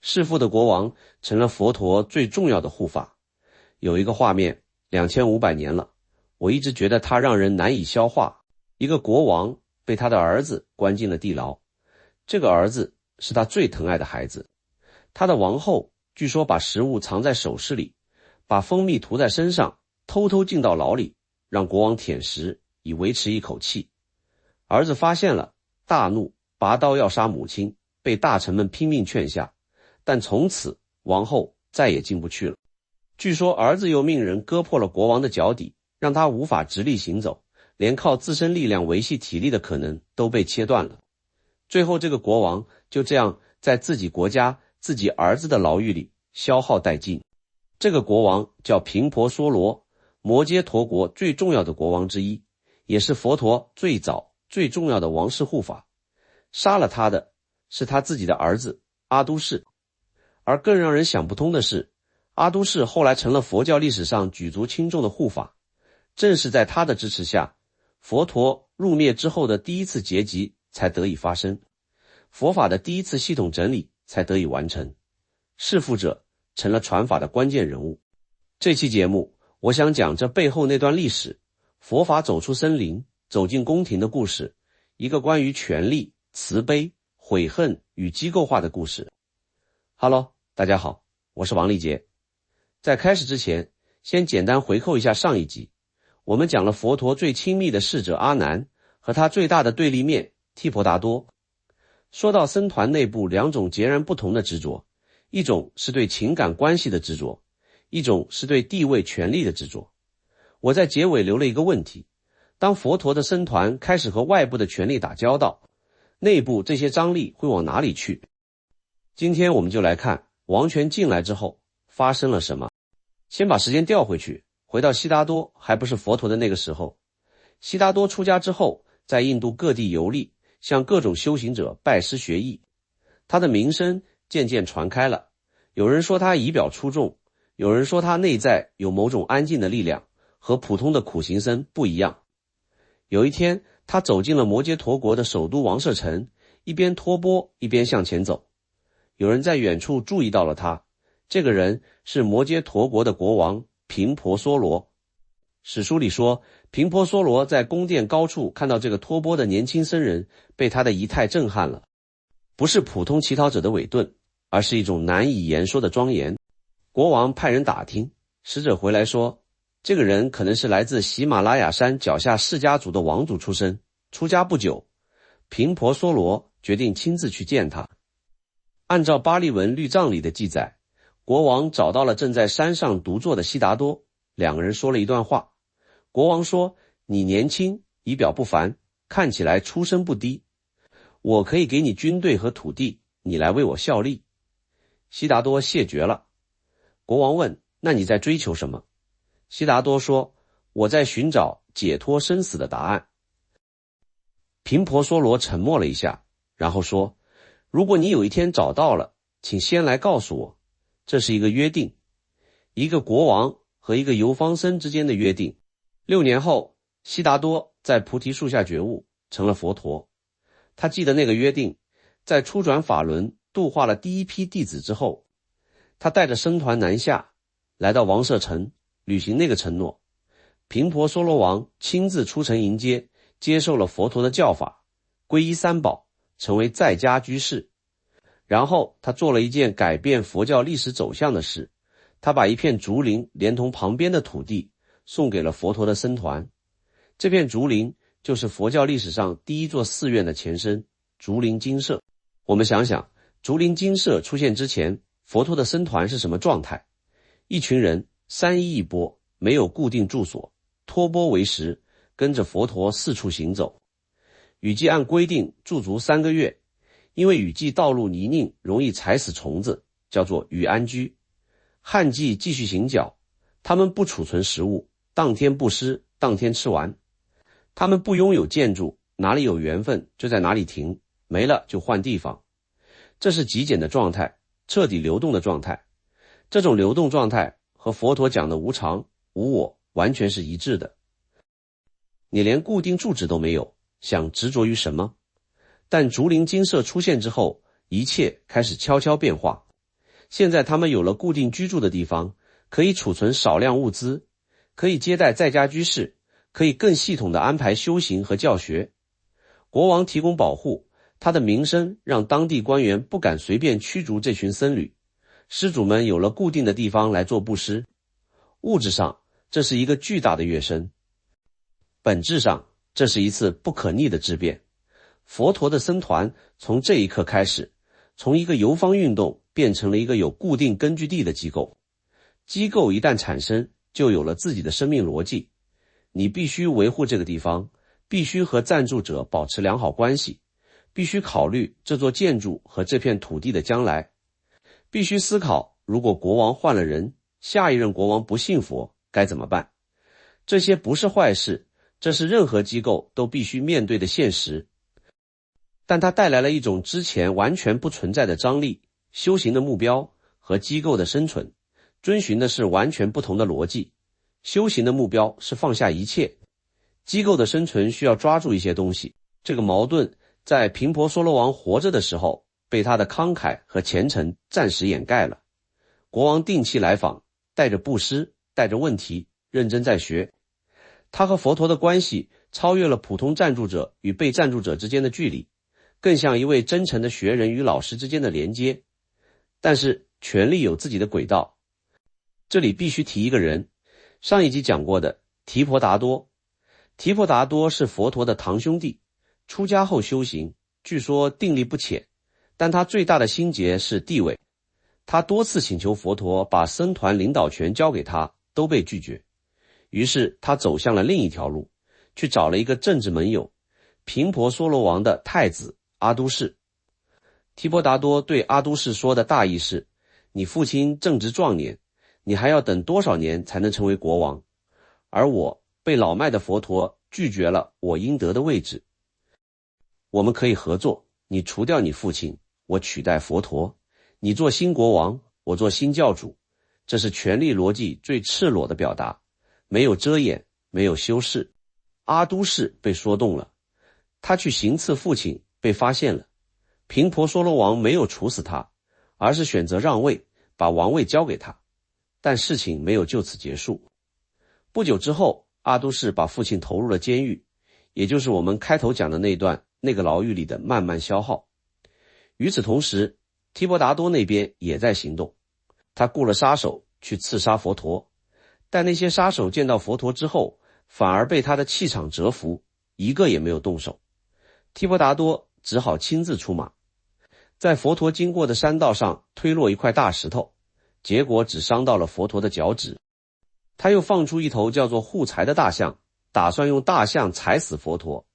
弑父的国王成了佛陀最重要的护法。有一个画面，2500年了，我一直觉得它让人难以消化。一个国王被他的儿子关进了地牢，这个儿子是他最疼爱的孩子。他的王后据说把食物藏在首饰里，把蜂蜜涂在身上，偷偷进到牢里，让国王舔食，以维持一口气。儿子发现了，大怒，拔刀要杀母亲，被大臣们拼命劝下，但从此王后再也进不去了。据说儿子又命人割破了国王的脚底，让他无法直立行走，连靠自身力量维系体力的可能都被切断了。最后这个国王就这样在自己国家自己儿子的牢狱里消耗殆尽。这个国王叫频婆娑罗，摩揭陀国最重要的国王之一，也是佛陀最早最重要的王室护法。杀了他的是他自己的儿子阿都氏。而更让人想不通的是，阿都氏后来成了佛教历史上举足轻重的护法。正是在他的支持下，佛陀入灭之后的第一次结集才得以发生，佛法的第一次系统整理才得以完成，弑父者成了传法的关键人物。这期节目我想讲这背后那段历史，佛法走出森林，走进宫廷的故事，一个关于权力、慈悲、悔恨与机构化的故事。Hello， 大家好，我是王立杰。在开始之前，先简单回扣一下上一集，我们讲了佛陀最亲密的侍者阿难和他最大的对立面提婆达多。说到僧团内部两种截然不同的执着，一种是对情感关系的执着，一种是对地位权力的执着。我在结尾留了一个问题，当佛陀的僧团开始和外部的权力打交道，内部这些张力会往哪里去？今天我们就来看王权进来之后发生了什么。先把时间调回去，回到悉达多还不是佛陀的那个时候。悉达多出家之后，在印度各地游历，向各种修行者拜师学艺。他的名声渐渐传开了，有人说他仪表出众，有人说他内在有某种安静的力量，和普通的苦行僧不一样。有一天，他走进了摩揭陀国的首都王舍城，一边托钵一边向前走。有人在远处注意到了他，这个人是摩揭陀国的国王频婆娑罗。史书里说，频婆娑罗在宫殿高处看到这个托钵的年轻僧人，被他的仪态震撼了。不是普通乞讨者的伪钝，而是一种难以言说的庄严。国王派人打听，使者回来说，这个人可能是来自喜马拉雅山脚下释迦族的王族出身，出家不久。频婆娑罗决定亲自去见他。按照巴利文律藏里的记载，国王找到了正在山上独坐的悉达多，两个人说了一段话。国王说，你年轻，仪表不凡，看起来出身不低，我可以给你军队和土地，你来为我效力。悉达多谢绝了。国王问，那你在追求什么？悉达多说，我在寻找解脱生死的答案。频婆娑罗沉默了一下，然后说，如果你有一天找到了，请先来告诉我。这是一个约定，一个国王和一个游方僧之间的约定。6年后，悉达多在菩提树下觉悟，成了佛陀。他记得那个约定，在初转法轮度化了第一批弟子之后，他带着僧团南下，来到王舍城，履行那个承诺。频婆娑罗王亲自出城迎接，接受了佛陀的教法，皈依三宝，成为在家居士。然后他做了一件改变佛教历史走向的事，他把一片竹林连同旁边的土地送给了佛陀的僧团。这片竹林就是佛教历史上第一座寺院的前身，竹林精舍。我们想想，竹林精舍出现之前，佛陀的僧团是什么状态？一群人3衣1钵，没有固定住所，托钵为食，跟着佛陀四处行走。雨季按规定驻足3个月，因为雨季道路泥泞，容易踩死虫子，叫做雨安居。旱季继续行脚，他们不储存食物，当天布施，当天吃完。他们不拥有建筑，哪里有缘分就在哪里停，没了就换地方。这是极简的状态，彻底流动的状态。这种流动状态和佛陀讲的无常、无我完全是一致的。你连固定住址都没有，想执着于什么？但竹林精舍出现之后，一切开始悄悄变化。现在他们有了固定居住的地方，可以储存少量物资，可以接待在家居士，可以更系统地安排修行和教学。国王提供保护，他的名声让当地官员不敢随便驱逐这群僧侣，施主们有了固定的地方来做布施。物质上，这是一个巨大的跃升；本质上，这是一次不可逆的质变。佛陀的僧团从这一刻开始，从一个游方运动变成了一个有固定根据地的机构。机构一旦产生，就有了自己的生命逻辑。你必须维护这个地方，必须和赞助者保持良好关系，必须考虑这座建筑和这片土地的将来，必须思考如果国王换了人，下一任国王不信佛该怎么办。这些不是坏事，这是任何机构都必须面对的现实。但它带来了一种之前完全不存在的张力，修行的目标和机构的生存遵循的是完全不同的逻辑。修行的目标是放下一切，机构的生存需要抓住一些东西。这个矛盾在频婆娑罗王活着的时候被他的慷慨和虔诚暂时掩盖了。国王定期来访，带着布施，带着问题，认真在学。他和佛陀的关系超越了普通赞助者与被赞助者之间的距离，更像一位真诚的学人与老师之间的连接。但是权力有自己的轨道，这里必须提一个人，上一集讲过的提婆达多。提婆达多是佛陀的堂兄弟，出家后修行，据说定力不浅，但他最大的心结是地位。他多次请求佛陀把僧团领导权交给他，都被拒绝。于是他走向了另一条路，去找了一个政治盟友，频婆娑罗王的太子阿都氏。提婆达多对阿都氏说的大意是，你父亲正值壮年，你还要等多少年才能成为国王？而我被老迈的佛陀拒绝了我应得的位置。我们可以合作，你除掉你父亲，我取代佛陀，你做新国王，我做新教主。这是权力逻辑最赤裸的表达，没有遮掩，没有修饰。阿都氏被说动了，他去行刺父亲，被发现了。频婆娑罗王没有处死他，而是选择让位，把王位交给他。但事情没有就此结束。不久之后，阿都氏把父亲投入了监狱，也就是我们开头讲的那个牢狱里的慢慢消耗。与此同时，提婆达多那边也在行动，他雇了杀手去刺杀佛陀，但那些杀手见到佛陀之后，反而被他的气场折服，一个也没有动手。提婆达多只好亲自出马，在佛陀经过的山道上推落一块大石头，结果只伤到了佛陀的脚趾。他又放出一头叫做护财的大象，打算用大象踩死佛陀。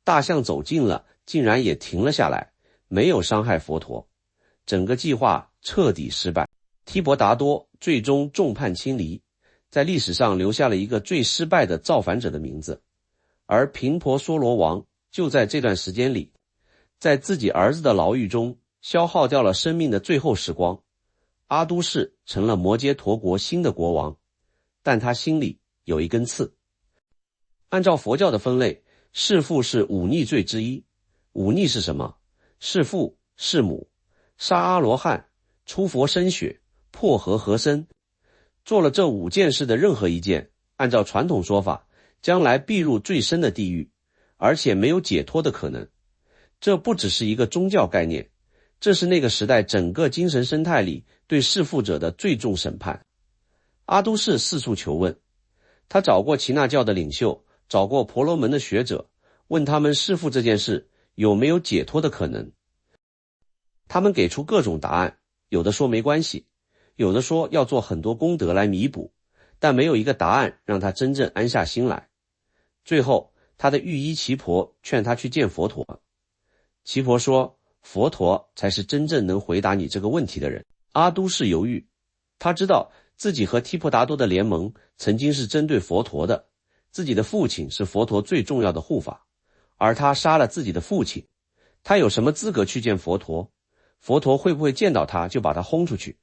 大象走近了，竟然也停了下来，没有伤害佛陀。整个计划彻底失败，提婆达多最终众叛亲离，在历史上留下了一个最失败的造反者的名字。而频婆娑罗王就在这段时间里，在自己儿子的牢狱中消耗掉了生命的最后时光。阿都氏成了摩揭陀国新的国王，但他心里有一根刺。按照佛教的分类，弑父是忤逆罪之一。忤逆是什么？弑父、弑母、杀阿罗汉、出佛身血、破和合身。做了这5件事的任何一件，按照传统说法，将来必入最深的地狱，而且没有解脱的可能。这不只是一个宗教概念，这是那个时代整个精神生态里对弑父者的最重审判。阿都氏四处求问，他找过耆那教的领袖，找过婆罗门的学者，问他们弑父这件事有没有解脱的可能。他们给出各种答案，有的说没关系，有的说要做很多功德来弥补，但没有一个答案让他真正安下心来。最后，他的御医奇婆劝他去见佛陀。奇婆说，佛陀才是真正能回答你这个问题的人。阿都氏犹豫，他知道自己和提婆达多的联盟曾经是针对佛陀的，自己的父亲是佛陀最重要的护法，而他杀了自己的父亲，他有什么资格去见佛陀？佛陀会不会见到他就把他轰出去？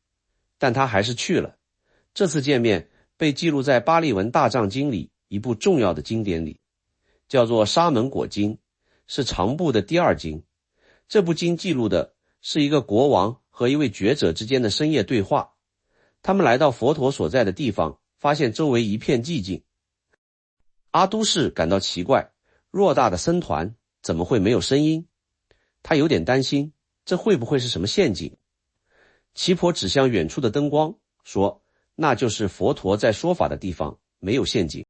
但他还是去了。这次见面被记录在巴利文大藏经里一部重要的经典里，叫做沙门果经，是长部的第2经。这部经记录的是一个国王和一位觉者之间的深夜对话。他们来到佛陀所在的地方，发现周围一片寂静。阿都士感到奇怪，偌大的僧团怎么会没有声音？他有点担心，这会不会是什么陷阱？奇婆指向远处的灯光，说那就是佛陀在说法的地方，没有陷阱。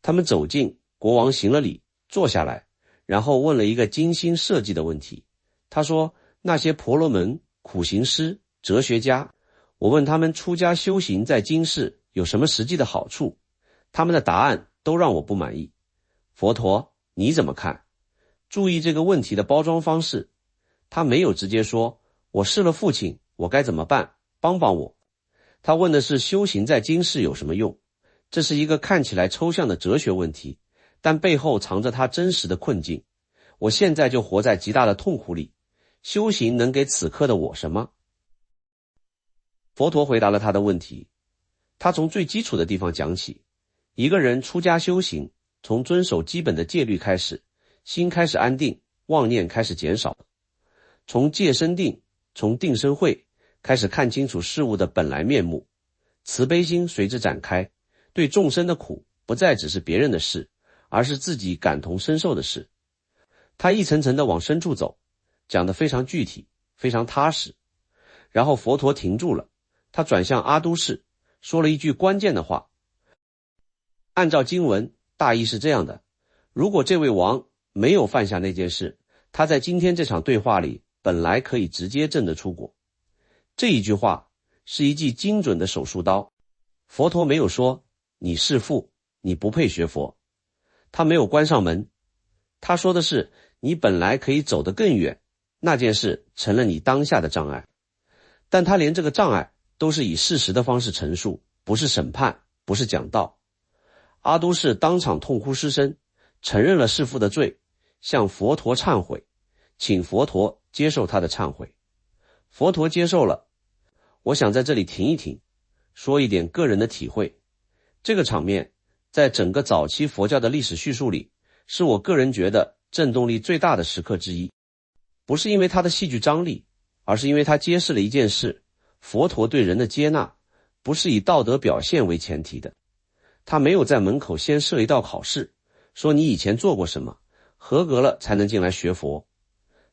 他们走近，国王行了礼，坐下来，然后问了一个精心设计的问题。他说，那些婆罗门、苦行师、哲学家，我问他们出家修行在今世有什么实际的好处，他们的答案都让我不满意。佛陀，你怎么看？注意这个问题的包装方式，他没有直接说，我失了父亲，我该怎么办？帮帮我。他问的是修行在今世有什么用？这是一个看起来抽象的哲学问题，但背后藏着他真实的困境。我现在就活在极大的痛苦里，修行能给此刻的我什么？佛陀回答了他的问题。他从最基础的地方讲起，一个人出家修行，从遵守基本的戒律开始，心开始安定，妄念开始减少，从戒身定，从定身慧开始看清楚事物的本来面目，慈悲心随之展开，对众生的苦不再只是别人的事，而是自己感同身受的事。他一层层地往深处走，讲得非常具体，非常踏实。然后佛陀停住了，他转向阿都士，说了一句关键的话。按照经文，大意是这样的，如果这位王没有犯下那件事，他在今天这场对话里本来可以直接证得出果。这一句话是一记精准的手术刀。佛陀没有说你弑父，你不配学佛，他没有关上门，他说的是你本来可以走得更远，那件事成了你当下的障碍。但他连这个障碍都是以事实的方式陈述，不是审判，不是讲道。阿都士当场痛哭失声，承认了弑父的罪，向佛陀忏悔，请佛陀接受他的忏悔。佛陀接受了。我想在这里停一停，说一点个人的体会。这个场面在整个早期佛教的历史叙述里，是我个人觉得震动力最大的时刻之一。不是因为它的戏剧张力，而是因为它揭示了一件事，佛陀对人的接纳不是以道德表现为前提的。他没有在门口先设一道考试，说你以前做过什么，合格了才能进来学佛。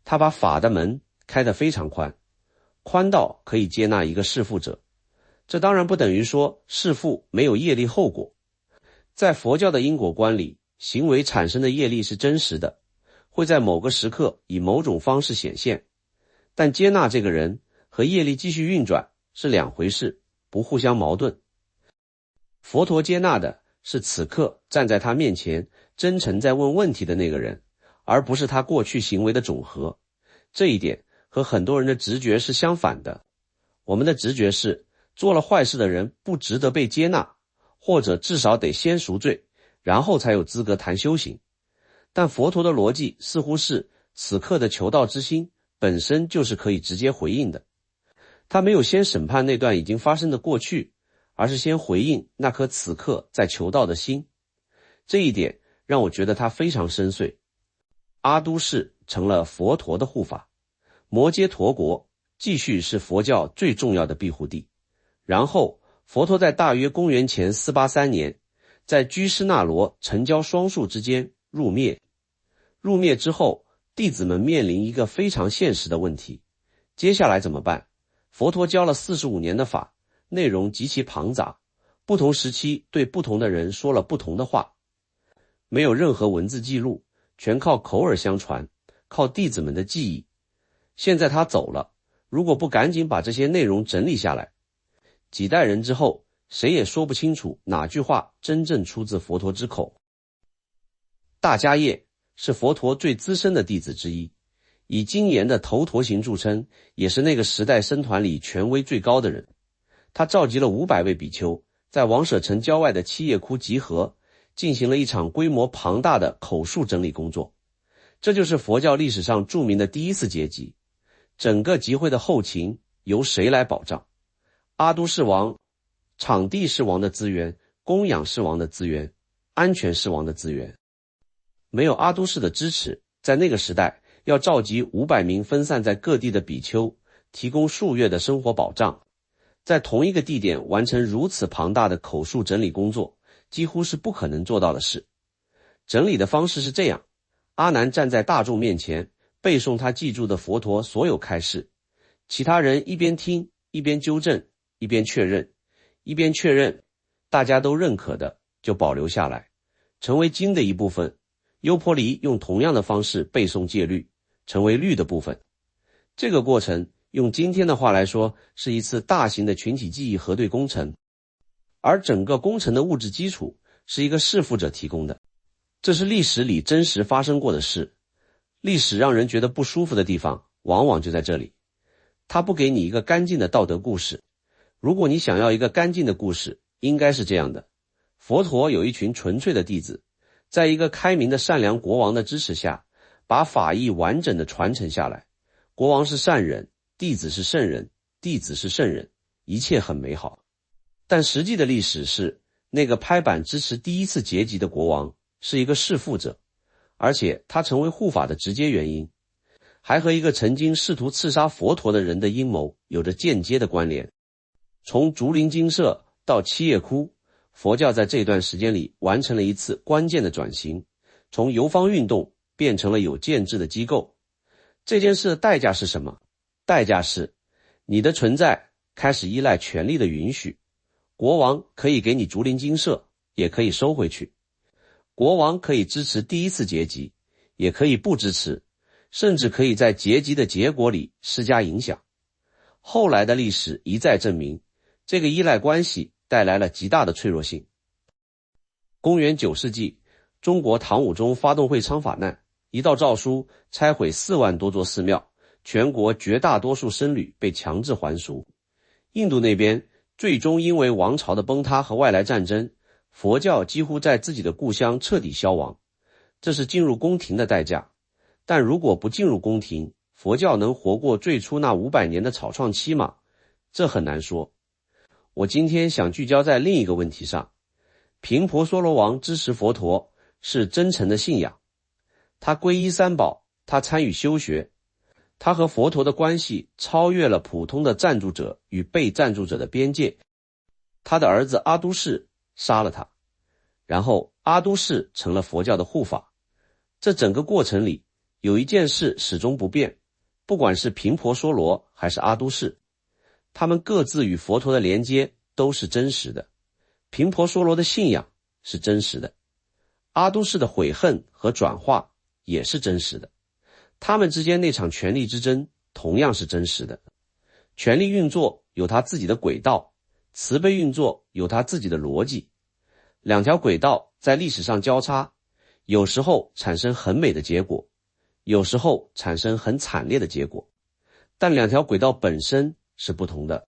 他把法的门开得非常宽，宽到可以接纳一个弑父者。这当然不等于说弑父没有业力后果。在佛教的因果观里，行为产生的业力是真实的，会在某个时刻以某种方式显现。但接纳这个人和业力继续运转是两回事，不互相矛盾。佛陀接纳的是此刻站在他面前真诚在问问题的那个人，而不是他过去行为的总和。这一点和很多人的直觉是相反的。我们的直觉是做了坏事的人不值得被接纳，或者至少得先赎罪，然后才有资格谈修行。但佛陀的逻辑似乎是此刻的求道之心本身就是可以直接回应的。他没有先审判那段已经发生的过去，而是先回应那颗此刻在求道的心。这一点让我觉得他非常深邃。阿都士成了佛陀的护法，摩揭陀国继续是佛教最重要的庇护地。然后佛陀在大约公元前483年，在居士那罗成交双树之间入灭。入灭之后，弟子们面临一个非常现实的问题，接下来怎么办？佛陀教了45年的法，内容极其庞杂，不同时期对不同的人说了不同的话，没有任何文字记录，全靠口耳相传，靠弟子们的记忆。现在他走了，如果不赶紧把这些内容整理下来，几代人之后，谁也说不清楚哪句话真正出自佛陀之口。大迦叶是佛陀最资深的弟子之一，以精严的头陀行著称，也是那个时代僧团里权威最高的人。他召集了500位比丘，在王舍城郊外的七叶窟集合，进行了一场规模庞大的口述整理工作。这就是佛教历史上著名的第一次结集。整个集会的后勤由谁来保障？阿都士王、场地士王的资源、供养士王的资源、安全士王的资源。没有阿都士的支持，在那个时代要召集500名分散在各地的比丘，提供数月的生活保障。在同一个地点完成如此庞大的口述整理工作，几乎是不可能做到的事。整理的方式是这样：阿难站在大众面前，背诵他记住的佛陀所有开示，其他人一边听，一边纠正，一边确认，大家都认可的就保留下来，成为经的一部分。优婆离用同样的方式背诵戒律，成为律的部分。这个过程用今天的话来说，是一次大型的群体记忆核对工程，而整个工程的物质基础是一个弑父者提供的。这是历史里真实发生过的事。历史让人觉得不舒服的地方往往就在这里，它不给你一个干净的道德故事。如果你想要一个干净的故事，应该是这样的：佛陀有一群纯粹的弟子，在一个开明的善良国王的支持下，把法义完整的传承下来。国王是善人，弟子是圣人，弟子是圣人，一切很美好。但实际的历史是，那个拍板支持第一次结集的国王是一个弑父者，而且他成为护法的直接原因，还和一个曾经试图刺杀佛陀的人的阴谋有着间接的关联。从竹林精舍到七叶窟，佛教在这段时间里完成了一次关键的转型，从游方运动变成了有建制的机构。这件事的代价是什么？代价是你的存在开始依赖权力的允许。国王可以给你竹林精舍，也可以收回去。国王可以支持第一次结集，也可以不支持，甚至可以在结集的结果里施加影响。后来的历史一再证明，这个依赖关系带来了极大的脆弱性。公元9世纪，中国唐武宗发动会昌法难，一道诏书拆毁4万多座寺庙，全国绝大多数僧侣被强制还俗。印度那边最终因为王朝的崩塌和外来战争，佛教几乎在自己的故乡彻底消亡，这是进入宫廷的代价。但如果不进入宫廷，佛教能活过最初那500年的草创期吗？这很难说。我今天想聚焦在另一个问题上：频婆娑罗王支持佛陀是真诚的信仰，他皈依三宝，他参与修学，他和佛陀的关系超越了普通的赞助者与被赞助者的边界。他的儿子阿都士杀了他，然后阿都士成了佛教的护法。这整个过程里有一件事始终不变，不管是频婆娑罗还是阿都士，他们各自与佛陀的连接都是真实的。频婆娑罗的信仰是真实的，阿都士的悔恨和转化也是真实的，他们之间那场权力之争同样是真实的。权力运作有它自己的轨道，慈悲运作有它自己的逻辑。两条轨道在历史上交叉，有时候产生很美的结果，有时候产生很惨烈的结果，但两条轨道本身是不同的。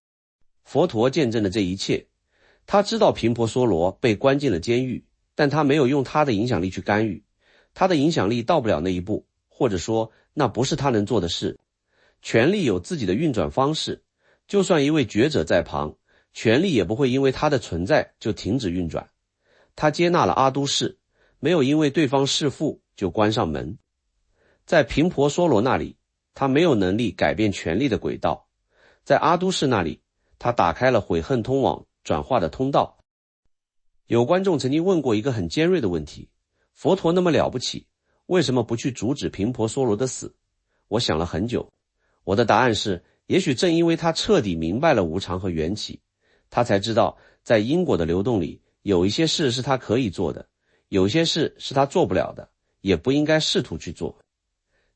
佛陀见证了这一切，他知道频婆娑罗被关进了监狱，但他没有用他的影响力去干预，他的影响力到不了那一步，或者说那不是他能做的事。权力有自己的运转方式，就算一位觉者在旁，权力也不会因为他的存在就停止运转。他接纳了阿都士，没有因为对方弑父就关上门。在频婆娑罗那里，他没有能力改变权力的轨道；在阿都士那里，他打开了悔恨通往转化的通道。有观众曾经问过一个很尖锐的问题：佛陀那么了不起，为什么不去阻止频婆娑罗的死？我想了很久，我的答案是，也许正因为他彻底明白了无常和缘起，他才知道在因果的流动里，有一些事是他可以做的，有些事是他做不了的，也不应该试图去做。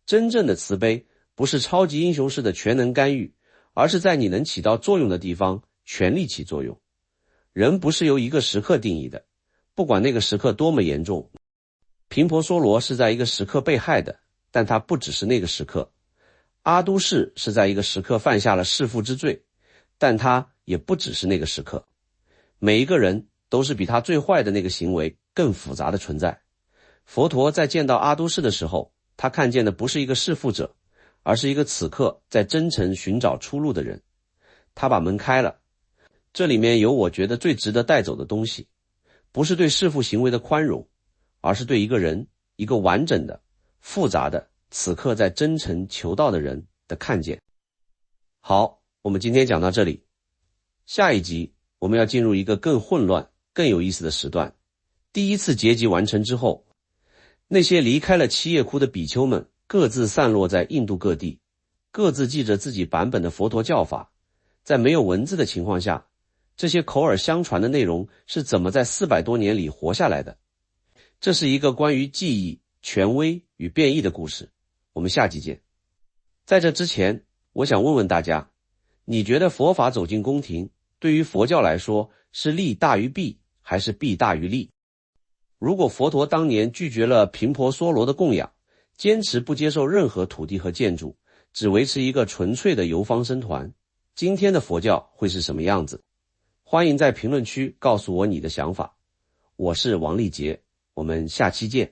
真正的慈悲不是超级英雄式的全能干预，而是在你能起到作用的地方全力起作用。人不是由一个时刻定义的，不管那个时刻多么严重。频婆娑罗是在一个时刻被害的，但他不只是那个时刻。阿都士是在一个时刻犯下了弑父之罪，但他也不只是那个时刻。每一个人都是比他最坏的那个行为更复杂的存在。佛陀在见到阿都士的时候，他看见的不是一个弑父者，而是一个此刻在真诚寻找出路的人。他把门开了，这里面有我觉得最值得带走的东西，不是对弑父行为的宽容，而是对一个人，一个完整的、复杂的、此刻在真诚求道的人的看见。好，我们今天讲到这里。下一集我们要进入一个更混乱、更有意思的时段。第一次结集完成之后，那些离开了七叶窟的比丘们各自散落在印度各地，各自记着自己版本的佛陀教法。在没有文字的情况下，这些口耳相传的内容是怎么在400多年里活下来的？这是一个关于记忆、权威与变异的故事。我们下集见。在这之前，我想问问大家，你觉得佛法走进宫廷，对于佛教来说是利大于弊，还是弊大于利？如果佛陀当年拒绝了频婆娑罗的供养，坚持不接受任何土地和建筑，只维持一个纯粹的游方僧团，今天的佛教会是什么样子？欢迎在评论区告诉我你的想法。我是王立杰，我们下期见。